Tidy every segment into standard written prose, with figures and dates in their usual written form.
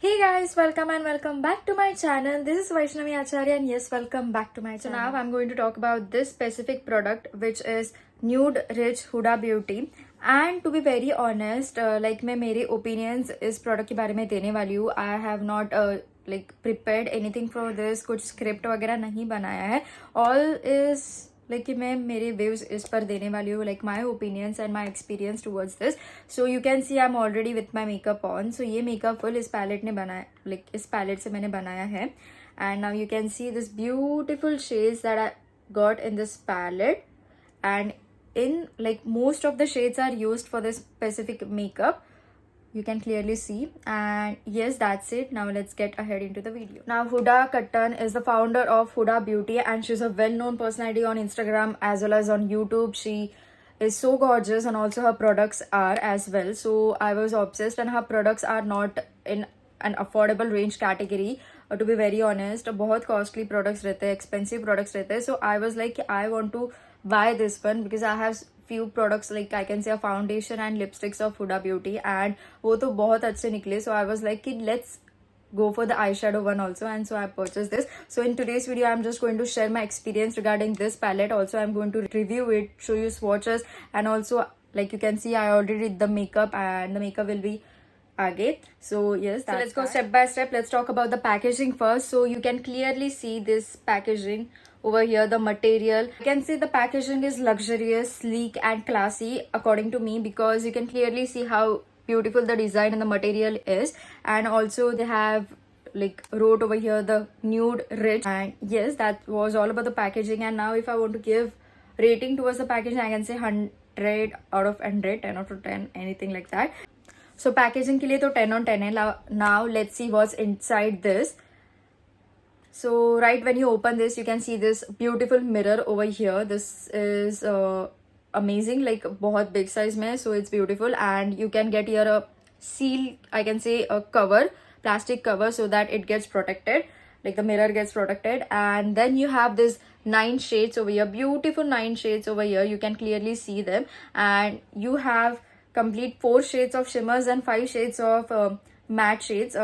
Hey guys, welcome and welcome back to my channel. This is Vaishnavi Acharya and yes, welcome back to my channel. So now I'm going to talk about this specific product which is Nude Rich Huda Beauty. And to be very honest, like मैं मेरे opinions इस product के बारे में देने वाली हूँ. I have not like prepared anything for this. कुछ script वगैरह नहीं बनाया है. All is लाइक कि मैं मेरे व्यूज इस पर देने वाली हूँ like my opinions and my experience towards this. So you can see I am already with my makeup on. So ये मेकअप फुल इस पैलेट ने बनाया लाइक इस पैलेट से मैंने बनाया है. And now you can see this beautiful shades that I got in this palette. And in like most of the shades are used for this specific makeup. You can clearly see. And yes, that's it. Now let's get ahead into the video. Now Huda Kattan is the founder of Huda Beauty and she's a well-known personality on Instagram as well as on YouTube. She is so gorgeous and also her products are as well. So I was obsessed and her products are not in an affordable range category. To be very honest, बहुत costly products रहते हैं, expensive products रहते हैं. So I was like, I want to buy this one because I have few products like I can say a foundation and lipsticks of Huda Beauty and वो तो बहुत अच्छे निकले. So I was like कि let's go for the eyeshadow one also, and so I purchased this. So in today's video I'm just going to share my experience regarding this palette. Also I'm going to review it, show you swatches, and also like you can see I already did the makeup and the makeup will be आगे. So yes, so let's go step by step. Let's talk about the packaging first. So you can clearly see this packaging over here, the material. You can see the packaging is luxurious, sleek and classy according to me, because you can clearly see how beautiful the design and the material is. And also they have like wrote over here the nude rich. And yes, that was all about the packaging. And now if I want to give rating towards the packaging, I can say 100 out of 100, 10 out of 10, anything like that. So packaging के लिए तो 10 on 10 है. Now let's see what's inside this. So right when you open this, you can see this beautiful mirror over here. This is amazing, like बहुत big size में, so it's beautiful. And you can get here a seal, I can say a cover, plastic cover, so that it gets protected, like the mirror gets protected. And then you have this 9 shades over here, beautiful 9 shades over here. You can clearly see them. And you have complete 4 shades of shimmers and 5 shades of matte shades.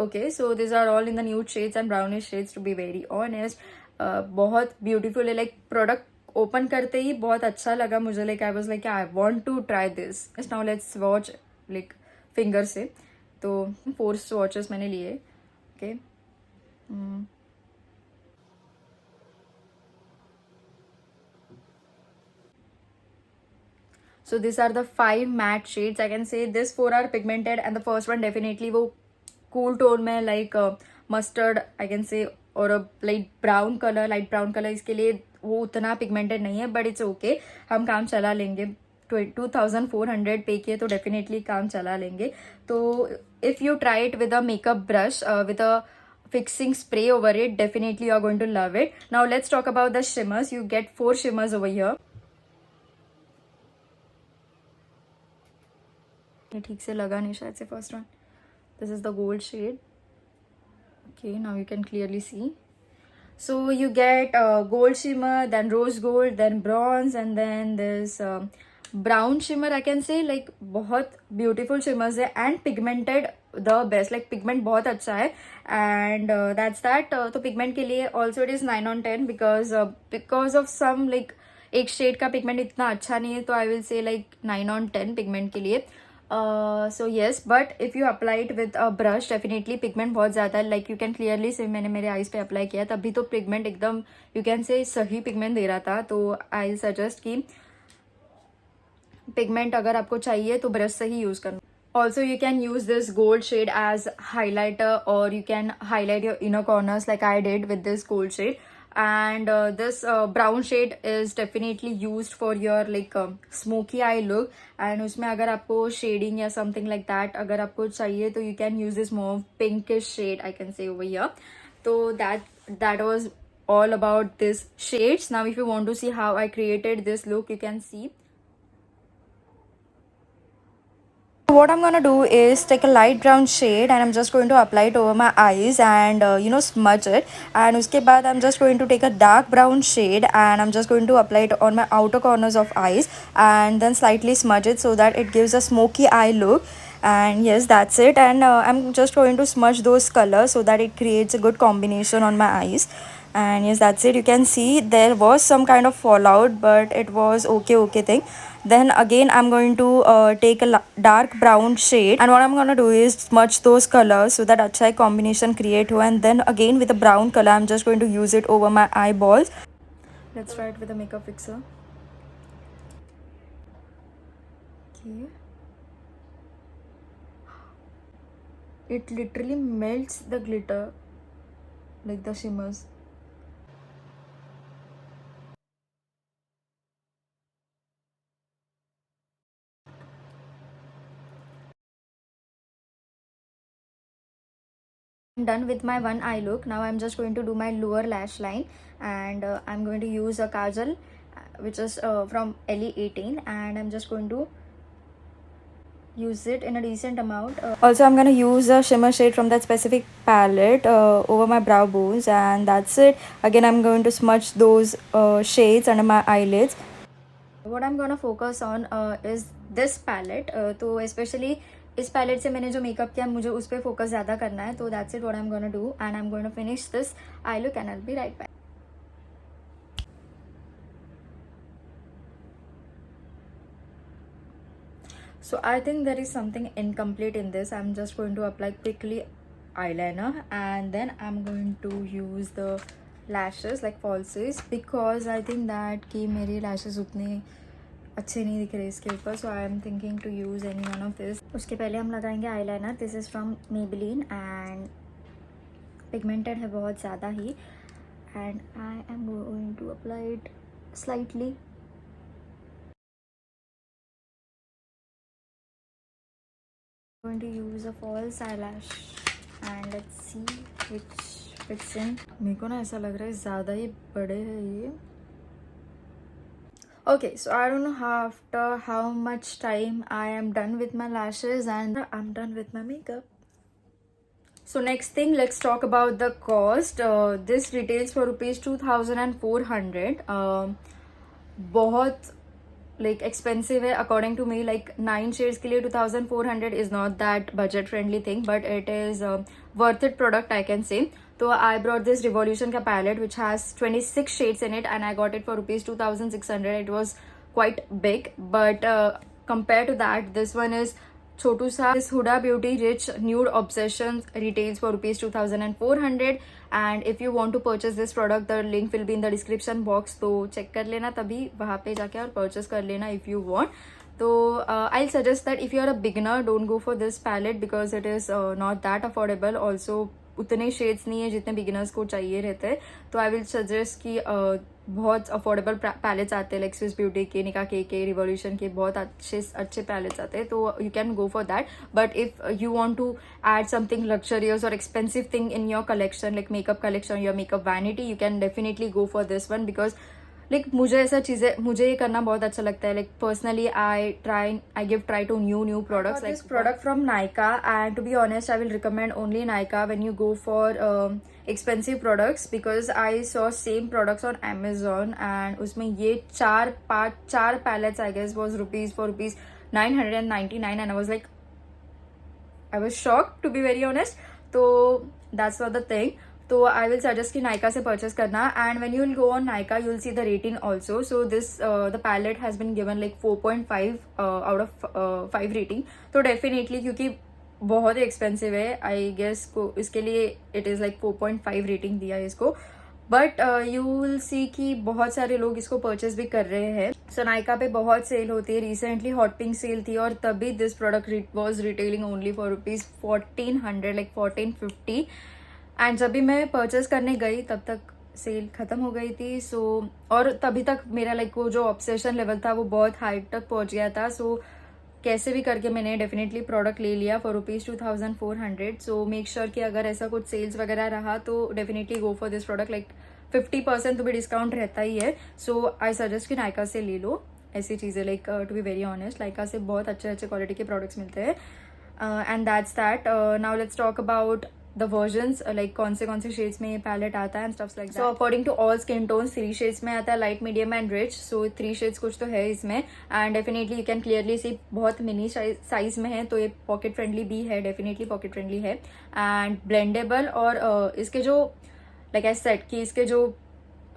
Okay, so these are all in the nude shades and brownish shades, to be very honest. बहुत beautiful है, like product open करते ही बहुत अच्छा लगा मुझे. Like I was like I want to try this. Now let's swatch like finger से. तो 4 swatches मैंने लिए. Okay. So these are the 5 matte shades. I can say this 4 are pigmented and the first one definitely वो cool tone में like mustard I can say, और light brown color इसके लिए वो उतना pigmented नहीं है, but it's okay. हम काम चला लेंगे. 2400 पे किए तो definitely काम चला लेंगे. तो if you try it with a makeup brush with a fixing spray over it, definitely you are going to love it. Now let's talk about the shimmers. You get 4 shimmers over here. ये ठीक से लगा नहीं शायद से first one. This is the gold shade. Okay, now you can clearly see. So you get gold shimmer, then rose gold, then bronze, and then this brown shimmer. I can say like बहुत beautiful shimmers है and pigmented the best. Like pigment बहुत अच्छा है and that's that. तो pigment के लिए also it is 9 on 10 because of some like एक shade का pigment इतना अच्छा नहीं है, तो I will say like 9 on 10 pigment के लिए. So yes, but if you apply it with a brush, definitely pigment बहुत ज़्यादा है. Like you can clearly see मैंने मेरे eyes पे अप्लाई किया तभी तो pigment एकदम you can say सही pigment दे रहा था. तो I suggest कि pigment अगर आपको चाहिए तो brush से ही use करना. Also you can use this gold shade as highlighter, or you can highlight your inner corners like I did with this gold shade. And this brown shade is definitely used for your like smoky eye look. And उसमें अगर आपको shading या something like that अगर आपको चाहिए तो you can use this more pinkish shade I can say over here. So that was all about this shades. Now if you want to see how I created this look, you can see. What I'm gonna do is take a light brown shade and I'm just going to apply it over my eyes and smudge it. And उसके बाद I'm just going to take a dark brown shade and I'm just going to apply it on my outer corners of eyes and then slightly smudge it so that it gives a smoky eye look. and yes, that's it. And I'm just going to smudge those colors so that it creates a good combination on my eyes. And yes, that's it. You can see there was some kind of fallout, but it was okay thing. Then again, I'm going to take a dark brown shade, and what I'm gonna do is smudge those colors so that acha combination create ho. And then again with the brown color, I'm just going to use it over my eyeballs. Let's try it with a makeup fixer. Okay. It literally melts the glitter, like the shimmers. I'm done with my one eye look. Now I'm just going to do my lower lash line, and I'm going to use a kajal which is from Ellie 18, and I'm just going to use it in a decent amount. Also, I'm gonna use a shimmer shade from that specific palette over my brow bones, and that's it. Again, I'm going to smudge those shades under my eyelids. What I'm gonna focus on is this palette. तो especially इस palette से मैंने जो makeup किया मुझे उस पर focus ज़्यादा करना है, तो that's it what I am gonna do, and I am gonna finish this I look and I will be right back. So I think there is something incomplete in this. I'm just going to apply quickly eyeliner, and then I'm going to use the lashes like falsies, because I think that कि मेरी lashes उतने अच्छे नहीं दिख रहे इसके ऊपर. So I am thinking to use any one of this. उसके पहले हम लगाएंगे eyeliner. This is from Maybelline and pigmented है बहुत ज़्यादा ही, and I am going to apply it slightly. Going to use a false eyelash and let's see which fits in. मेरे को ना ऐसा लग रहा है ज़्यादा ही बड़े हैं ये. Okay, so I don't know after how much time I am done with my lashes and I'm done with my makeup. So next thing, let's talk about the cost. This retails for rupees 2400. बहुत like expensive है according to me. Like 9 shades के लिए 2400 is not that budget friendly thing, but it is worth it product I can say. So I brought this Revolution का palette which has 26 shades in it, and I got it for rupees 2600. It was quite big, but compared to that, this one is छोटू सा. This Huda Beauty Rich Nude Obsession retails for rupees 2400, and if you want to purchase this product, the link will be in the description box. तो check कर लेना तभी वहाँ पे जाके और purchase कर लेना if you want. तो I'll suggest that if you are a beginner, don't go for this palette because it is not that affordable. Also उतने शेड्स नहीं है जितने बिगिनर्स को चाहिए रहते हैं. तो आई विल सजेस्ट कि बहुत अफोर्डेबल पैलेट्स आते हैं लाइक स्विस ब्यूटी के, निका के, रिवॉल्यूशन के बहुत अच्छे पैलेट्स आते हैं, तो you can go for that. But if you want to add something luxurious और expensive thing in your collection like makeup collection, your makeup vanity, you can definitely go for this one because मुझे ऐसा चीज़ें मुझे ये करना बहुत अच्छा लगता है. Personally I give try to new products. This product from Nykaa, and to be honest I will recommend only Nykaa when you go for expensive products, because I saw same products on Amazon and उसमें ये चार palettes I guess was rupees 999, and I was like I was shock to be very honest. तो that's not the thing. तो I will suggest कि नायका से purchase करना, and when you will go on Nykaa you will see the rating also. So this the palette has been given like 4.5 out of 5 rating. तो definitely क्योंकि बहुत ही expensive है I guess को, इसके लिए इट इज़ लाइक 4.5 रेटिंग दिया है इसको. बट यू विल सी कि बहुत सारे लोग इसको परचेस भी कर रहे हैं. सो नायका पे बहुत सेल होती है. रिसेंटली हॉट पिंक सेल थी और तभी this product was retailing only for rupees 1400 like 1450. एंड जब भी मैं परचेस करने गई तब तक सेल खत्म हो गई थी. सो और तभी तक मेरा लाइक वो जो ऑब्सेशन लेवल था वो बहुत हाइट तक पहुंच गया था. सो कैसे भी करके मैंने डेफिनेटली प्रोडक्ट ले लिया for rupees 2400. So make sure कि अगर ऐसा कुछ सेल्स वगैरह रहा तो definitely go for this product. Like 50% तो भी डिस्काउंट रहता ही है. सो आई सजेस्ट कि नायका से ले लो ऐसी चीज़ें. Like to be very honest Nykaa से बहुत अच्छे क्वालिटी के प्रोडक्ट्स मिलते हैं. And that's that. Now let's talk about the versions like कौन से शेड्स में ये पैलेट आता है and stuffs like that. So according to all skin tones 3 shades में आता है, light, medium and rich. So 3 shades कुछ तो है इसमें and definitely you can clearly see बहुत मिनी साइज में है, तो ये पॉकेट फ्रेंडली भी है, डेफिनेटली पॉकेट फ्रेंडली है एंड ब्लेंडेबल. और इसके जो लाइक आई सेड कि इसके जो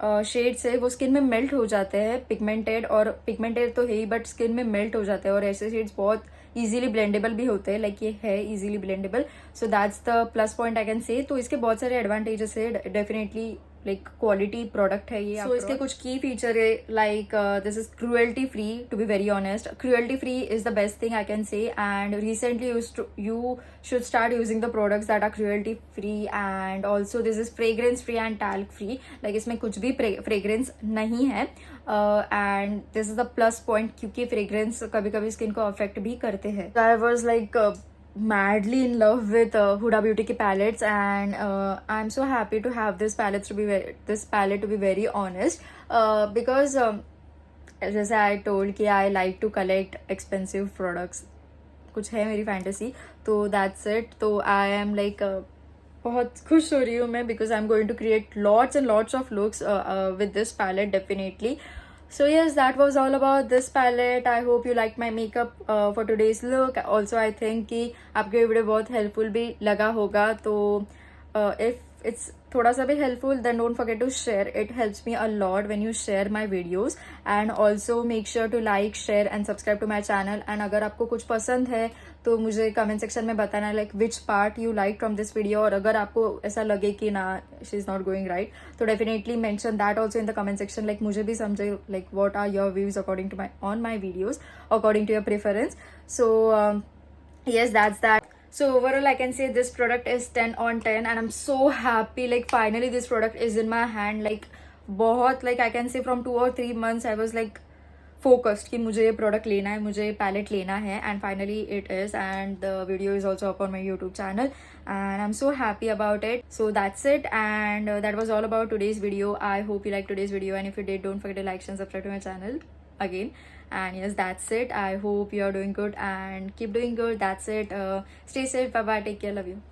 शेड्स है वो स्किन में मेल्ट हो जाते हैं, पिगमेंटेड तो है ही बट स्किन में मेल्ट हो जाते हैं और ऐसे शेड्स बहुत इजीली ब्लेंडेबल भी होते हैं, लाइक ये है easily blendable. So that's the plus point I can से. तो इसके बहुत सारे एडवांटेजेस है, डेफिनेटली लाइक क्वालिटी प्रोडक्ट है ये. सो इसके कुछ की फीचर है like this is cruelty free. To be very honest, cruelty free is the best thing I can say and recently you should start using the products that are cruelty free. And also this is fragrance free and talc free, like इसमें कुछ भी fragrance नहीं है and this is the plus point क्योंकि fragrance कभी कभी skin को affect भी करते हैं. I was like madly in love with Huda Beauty की palettes and I'm so happy to have this palette to be very honest because जैसे I told कि I like to collect expensive products, कुछ है मेरी fantasy, तो that's it. तो I am like बहुत खुश हो रही हूँ मैं because I am going to create lots and lots of looks with this palette definitely. So yes, that was all about this palette. I hope you liked my makeup for today's look. Also I think कि आपको ये video बहुत helpful भी लगा होगा. तो if it's थोड़ा सा भी helpful then don't forget to share. It helps me a lot when you share my videos and also make sure to like, share and subscribe to my channel. And अगर आपको कुछ पसंद है तो मुझे कमेंट सेक्शन में बताना like which part you like from this video. और अगर आपको ऐसा लगे कि ना she is not going right तो definitely mention that also in the comment section. like मुझे भी समझे like what are your views according to my videos according to your preference. So yes, that's that. So overall I can say this product is 10 on 10 and I'm so happy like finally this product is in my hand. like बहुत like I can say from 2 or 3 months I was like focused कि मुझे ये product लेना है, मुझे palette लेना है and finally it is and the video is also up on my YouTube channel and I'm so happy about it. So that's it and that was all about today's video. I hope you liked today's video and if you did don't forget to like and subscribe to my channel again. And yes, that's it. I hope you are doing good and keep doing good. That's it. Stay safe. Bye bye. Take care. Love you.